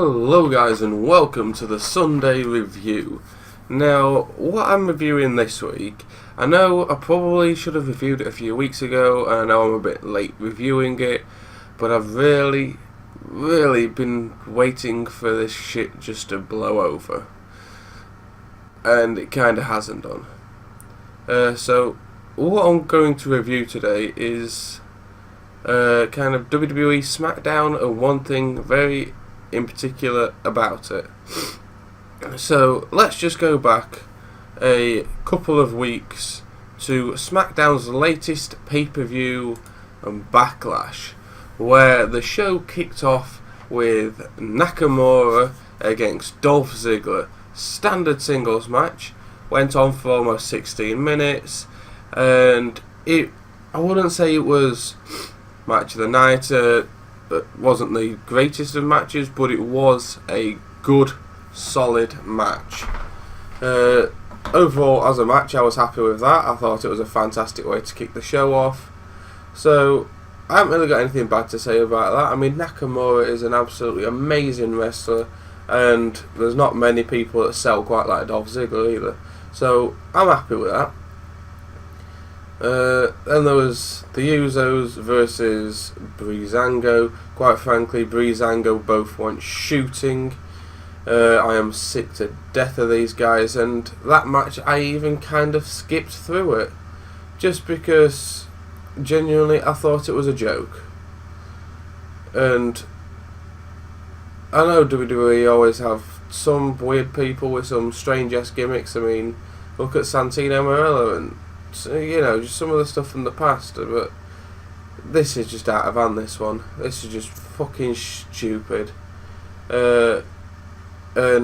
Hello guys and welcome to the Sunday review. Now, what I'm reviewing this week, I know I probably should have reviewed it a few weeks ago and I know I'm a bit late reviewing it, but I've really been waiting for this shit just to blow over. And it kinda hasn't done. So, what I'm going to review today is kind of WWE SmackDown and one thing very in particular about it. So let's just go back a couple of weeks to SmackDown's latest pay-per-view and Backlash, where the show kicked off with Nakamura against Dolph Ziggler. Standard singles match, went on for almost 16 minutes, and I wouldn't say it was match of the night. It wasn't the greatest of matches, but it was a good, solid match. Overall, as a match, I was happy with that. I thought it was a fantastic way to kick the show off. So, I haven't really got anything bad to say about that. I mean, Nakamura is an absolutely amazing wrestler, and there's not many people that sell quite like Dolph Ziggler either. So, I'm happy with that. Then there was the Usos versus Breezango. Quite frankly, Breezango both went shooting. I am sick to death of these guys, and that match I even kind of skipped through it, just because genuinely I thought it was a joke. And I know WWE always have some weird people with some strange ass gimmicks. I mean, look at Santino Marella and just some of the stuff from the past, but this is just out of hand, this one. This is just fucking stupid. And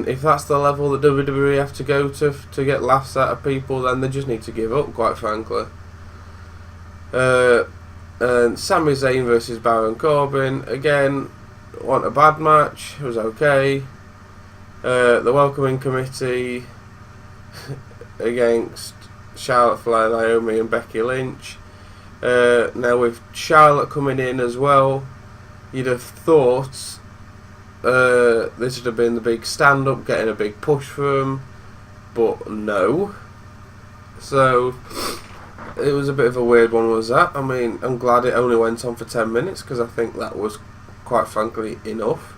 if that's the level that WWE have to go to get laughs out of people, then they just need to give up, quite frankly. And Sami Zayn versus Baron Corbin, again, wasn't a bad match, it was okay. The Welcoming Committee against Charlotte Flair, Naomi and Becky Lynch. Now with Charlotte coming in as well, you'd have thought this would have been the big stand-up, getting a big push for them, but no. So it was a bit of a weird one, was that? I mean, I'm glad it only went on for 10 minutes, because I think that was quite frankly enough.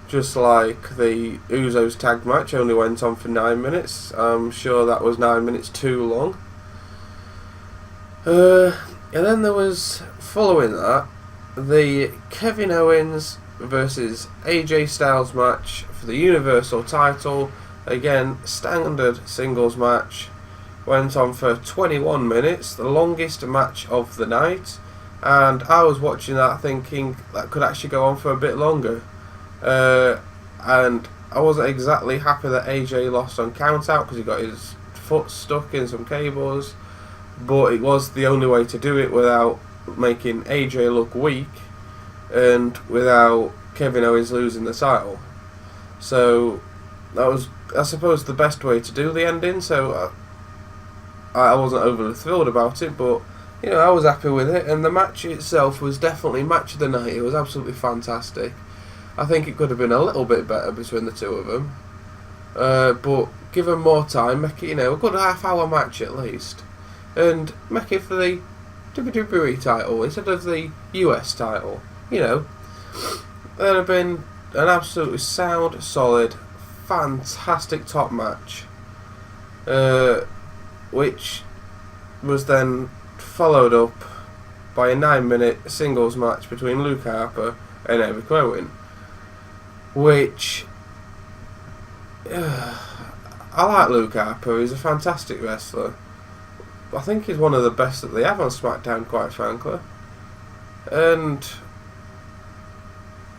Just like the Usos tag match only went on for 9 minutes. I'm sure that was 9 minutes too long. And then there was, following that, the Kevin Owens versus AJ Styles match for the Universal title. Again, standard singles match. Went on for 21 minutes, the longest match of the night. And I was watching that thinking that could actually go on for a bit longer. And I wasn't exactly happy that AJ lost on count out because he got his foot stuck in some cables, but it was the only way to do it without making AJ look weak and without Kevin Owens losing the title. So that was, I suppose, the best way to do the ending. So I wasn't overly thrilled about it, but I was happy with it, and the match itself was definitely match of the night. It was absolutely fantastic. I think it could have been a little bit better between the two of them, but give them more time, make it a good half-hour match at least, and make it for the WWE title instead of the US title. That'd have been an absolutely sound, solid, fantastic top match, which was then followed up by a 9-minute singles match between Luke Harper and Eric Rowan, which I like Luke Harper. He's a fantastic wrestler. I think he's one of the best that they have on SmackDown, quite frankly. And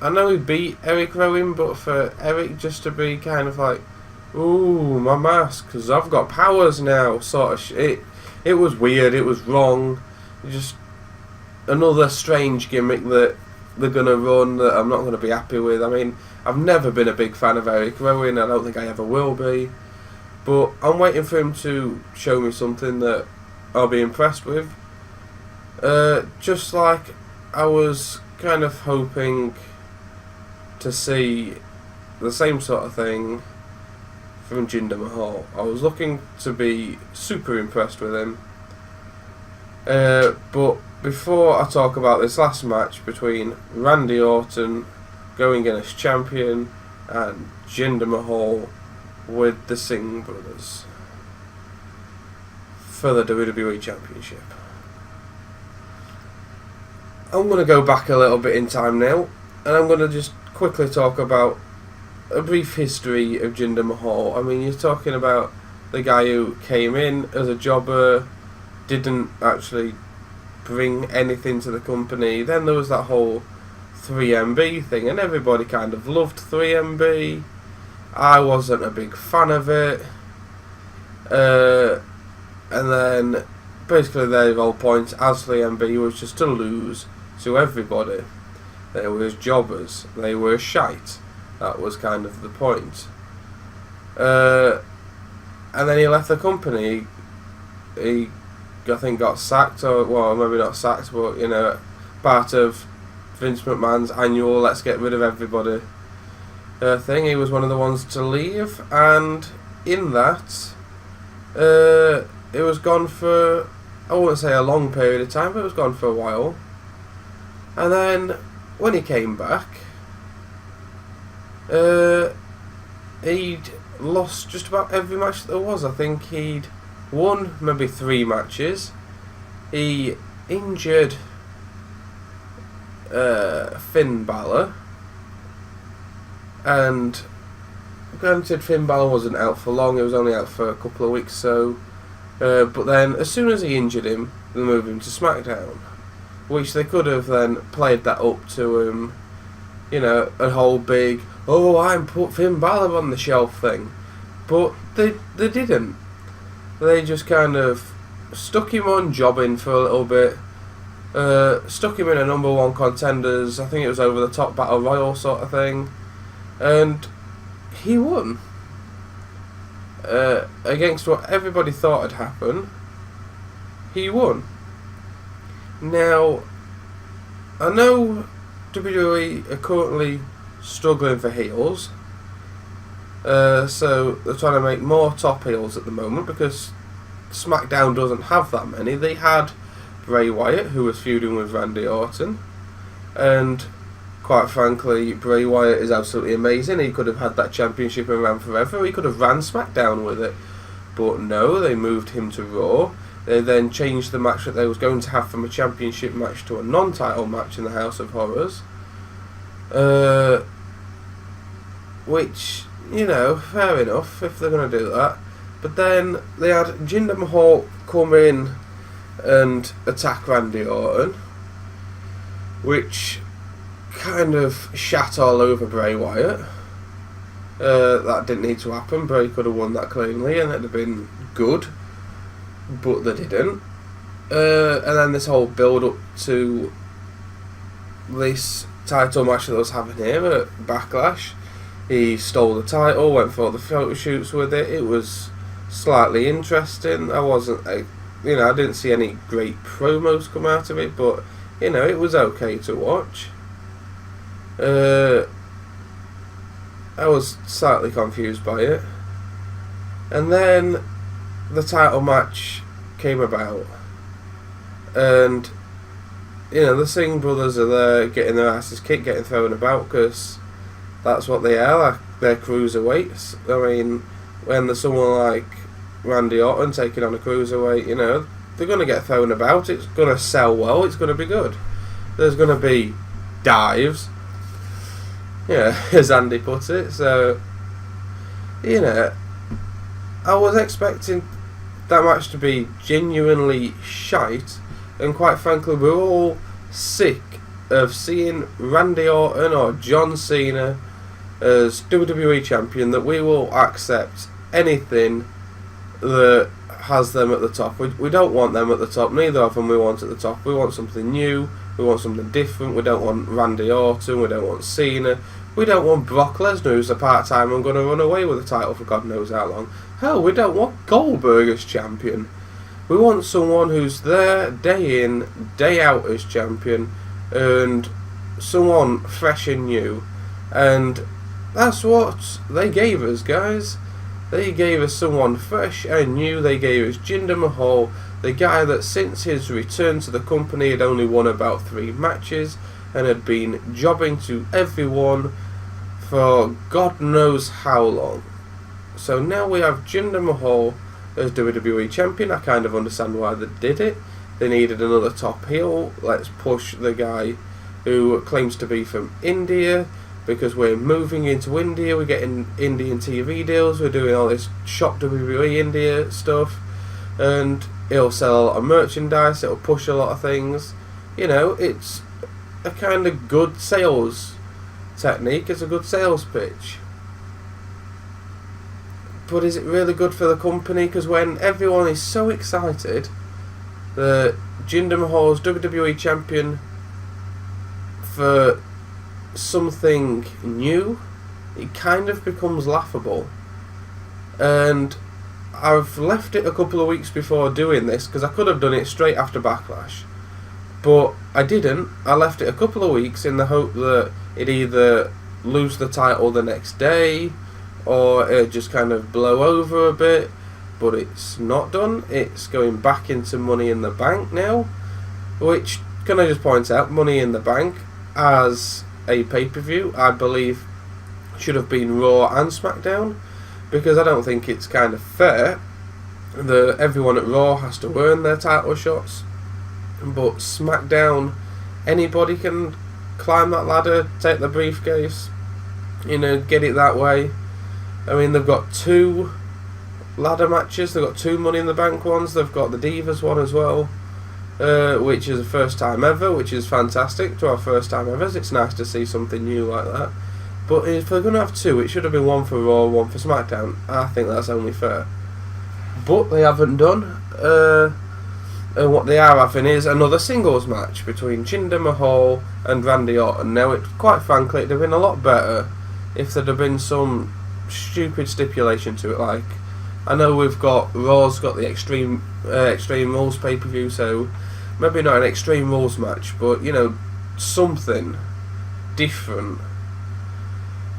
I know he beat Eric Rowan, but for Eric just to be kind of like, ooh, my mask, because I've got powers now, sort of shit. It was weird, it was wrong. Just another strange gimmick that they're going to run that I'm not going to be happy with. I mean, I've never been a big fan of Eric Rowan, I don't think I ever will be. But I'm waiting for him to show me something that I'll be impressed with. Just like I was kind of hoping to see the same sort of thing from Jinder Mahal. I was looking to be super impressed with him. But before I talk about this last match between Randy Orton going in as champion and Jinder Mahal with the Singh brothers for the WWE Championship, I'm going to go back a little bit in time now, and I'm going to just quickly talk about a brief history of Jinder Mahal. I mean, you're talking about the guy who came in as a jobber, didn't actually bring anything to the company. Then there was that whole 3MB thing, and everybody kind of loved 3MB. I wasn't a big fan of it. And then, basically their whole point as 3MB was just to lose to everybody. They were jobbers. They were shite. That was kind of the point. And then he left the company. He, I think, got sacked, or, well, maybe not sacked, but, you know, part of Vince McMahon's annual let's get rid of everybody thing. He was one of the ones to leave, and in that, it was gone for, I wouldn't say a long period of time, but it was gone for a while. And then, when he came back, he'd lost just about every match that there was. I think he'd won maybe 3 matches. He injured Finn Balor, and granted Finn Balor wasn't out for long, he was only out for a couple of weeks, so but then as soon as he injured him, they moved him to SmackDown, which they could have then played that up to him, you know, a whole big, oh, I'm put Finn Balor on the shelf thing, but they didn't. They just kind of stuck him on jobbing for a little bit, stuck him in a number 1 contenders, I think it was over the top battle royal sort of thing, and he won. Against what everybody thought had happened, he won. Now, I know WWE are currently struggling for heels, so they're trying to make more top heels at the moment because SmackDown doesn't have that many. They had Bray Wyatt, who was feuding with Randy Orton, and quite frankly, Bray Wyatt is absolutely amazing. He could have had that championship and ran forever. He could have ran SmackDown with it, but no, they moved him to Raw. They then changed the match that they was going to have from a championship match to a non-title match in the House of Horrors, which, you know, fair enough if they're going to do that. But then they had Jinder Mahal come in and attack Randy Orton, which kind of shat all over Bray Wyatt. That didn't need to happen. Bray could have won that cleanly and it'd have been good, but they didn't. And then this whole build up to this title match that I was having here at Backlash, he stole the title, went for all the photo shoots with it. It was slightly interesting. I didn't see any great promos come out of it, but, you know, it was okay to watch. I was slightly confused by it. And then the title match came about, and, you know, the Singh brothers are there getting their asses kicked, getting thrown about, because that's what they are. Like, they're cruiserweights. I mean, when there's someone like Randy Orton taking on a cruiserweight, you know, they're going to get thrown about. It's going to sell well. It's going to be good. There's going to be dives, yeah, as Andy put it. So, you know, I was expecting that match to be genuinely shite, and quite frankly, we're all sick of seeing Randy Orton or John Cena as WWE champion, that we will accept anything that has them at the top. We don't want them at the top, neither of them we want at the top. We want something new, we want something different. We don't want Randy Orton, we don't want Cena, we don't want Brock Lesnar, who's a part-time and going to run away with the title for God knows how long. Hell, we don't want Goldberg as champion. We want someone who's there day in, day out as champion, and someone fresh and new. And that's what they gave us, guys. They gave us someone fresh and new. They gave us Jinder Mahal, the guy that since his return to the company had only won about 3 matches and had been jobbing to everyone for God knows how long. So now we have Jinder Mahal as WWE Champion. I kind of understand why they did it. They needed another top heel. Let's push the guy who claims to be from India, because we're moving into India, we're getting Indian TV deals, we're doing all this Shop WWE India stuff, and it'll sell a lot of merchandise, it'll push a lot of things. You know, it's a kind of good sales technique, it's a good sales pitch. But is it really good for the company? Because when everyone is so excited that Jinder Mahal's WWE Champion for something new, it kind of becomes laughable. And I've left it a couple of weeks before doing this, because I could have done it straight after Backlash, but I didn't. I left it a couple of weeks in the hope that it'd either lose the title the next day or it'd just kind of blow over a bit, but it's not done. It's going back into Money in the Bank now, which, can I just point out, Money in the Bank as a pay-per-view, I believe, should have been Raw and SmackDown, because I don't think it's kind of fair that everyone at Raw has to earn their title shots, but SmackDown, anybody can climb that ladder, take the briefcase, you know, get it that way. I mean, they've got 2 ladder matches, they've got 2 Money in the Bank ones, they've got the Divas one as well, which is the first time ever, which is fantastic to have first time ever. It's nice to see something new like that. But if they're going to have 2, it should have been 1 for Raw, 1 for SmackDown. I think that's only fair. But they haven't done. And what they are having is another singles match between Jinder Mahal and Randy Orton. Now, quite frankly, it'd have been a lot better if there'd have been some stupid stipulation to it. Like, I know we've got Raw's got the Extreme Rules pay-per-view, so maybe not an Extreme Rules match, but, you know, something different.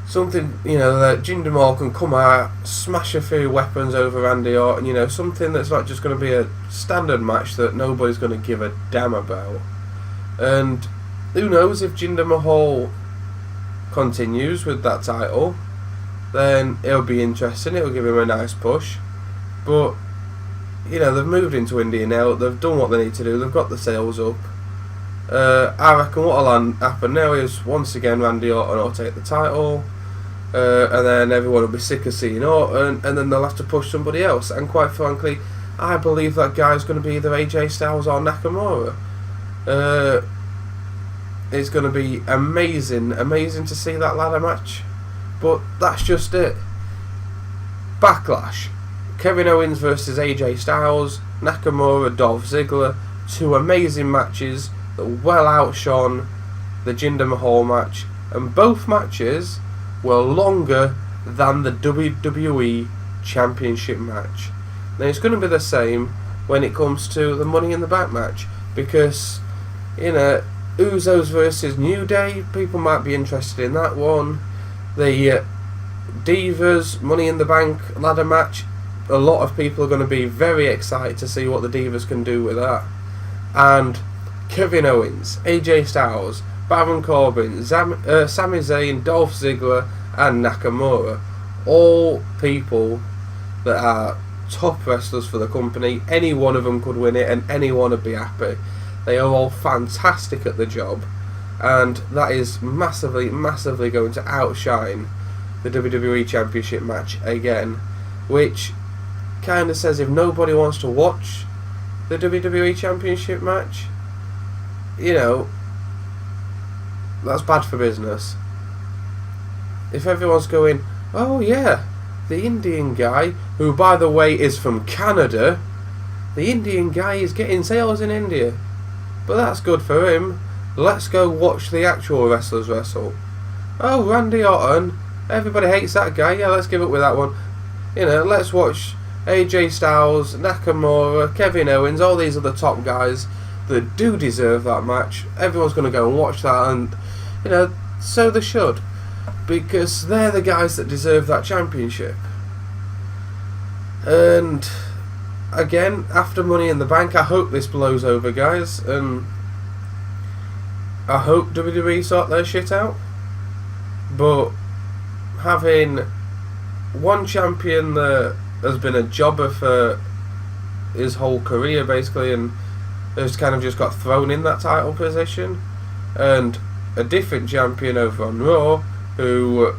Something, you know, that Jinder Mahal can come out, smash a few weapons over Randy Orton, you know, something that's not just going to be a standard match that nobody's going to give a damn about. And who knows, if Jinder Mahal continues with that title, then it'll be interesting, it'll give him a nice push. But, you know, they've moved into India now, they've done what they need to do, they've got the sales up. I reckon what'll happen now is, once again, Randy Orton will take the title, and then everyone will be sick of seeing Orton, and then they'll have to push somebody else. And quite frankly, I believe that guy's going to be either AJ Styles or Nakamura. It's going to be amazing to see that ladder match. But that's just it. Backlash. Kevin Owens versus AJ Styles, Nakamura, Dolph Ziggler. 2 amazing matches that well outshone the Jinder Mahal match. And both matches were longer than the WWE Championship match. Now, it's going to be the same when it comes to the Money in the Bank match, because, you know, Usos versus New Day, people might be interested in that one. The Divas Money in the Bank ladder match, a lot of people are going to be very excited to see what the Divas can do with that. And Kevin Owens, AJ Styles, Baron Corbin, Sami Zayn, Dolph Ziggler and Nakamura, all people that are top wrestlers for the company. Any one of them could win it and anyone would be happy. They are all fantastic at the job, and that is massively going to outshine the WWE Championship match again, which kind of says if nobody wants to watch the WWE Championship match, you know, that's bad for business. If everyone's going, oh yeah, the Indian guy, who by the way is from Canada, the Indian guy is getting sales in India, but that's good for him. Let's go watch the actual wrestlers wrestle. Oh, Randy Orton, everybody hates that guy, yeah, let's give up with that one. You know, let's watch AJ Styles, Nakamura, Kevin Owens, all these other top guys that do deserve that match. Everyone's going to go and watch that, and, you know, so they should. because they're the guys that deserve that championship. And again, after Money in the Bank, I hope this blows over, guys, and I hope WWE sort their shit out. But having one champion that has been a jobber for his whole career, basically, and has kind of just got thrown in that title position, and a different champion over on Raw who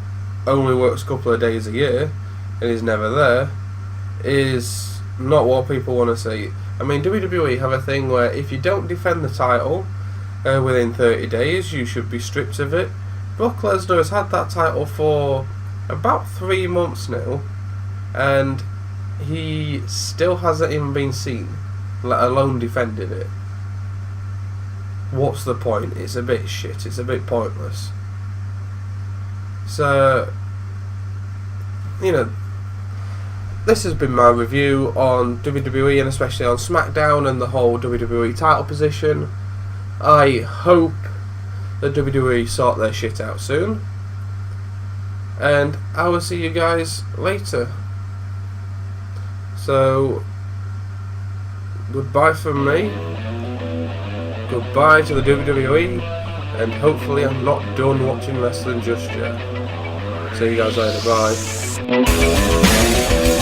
only works a couple of days a year and is never there, is not what people want to see. I mean, WWE have a thing where if you don't defend the title within 30 days, you should be stripped of it. Brock Lesnar has had that title for about 3 months now, and he still hasn't even been seen, let alone defended it. What's the point? It's a bit shit, it's a bit pointless. So, you know, this has been my review on WWE, and especially on SmackDown and the whole WWE title position. I hope that WWE sort their shit out soon, and I will see you guys later. So, goodbye from me, goodbye to the WWE, and hopefully I'm not done watching wrestling just yet. See you guys later, bye.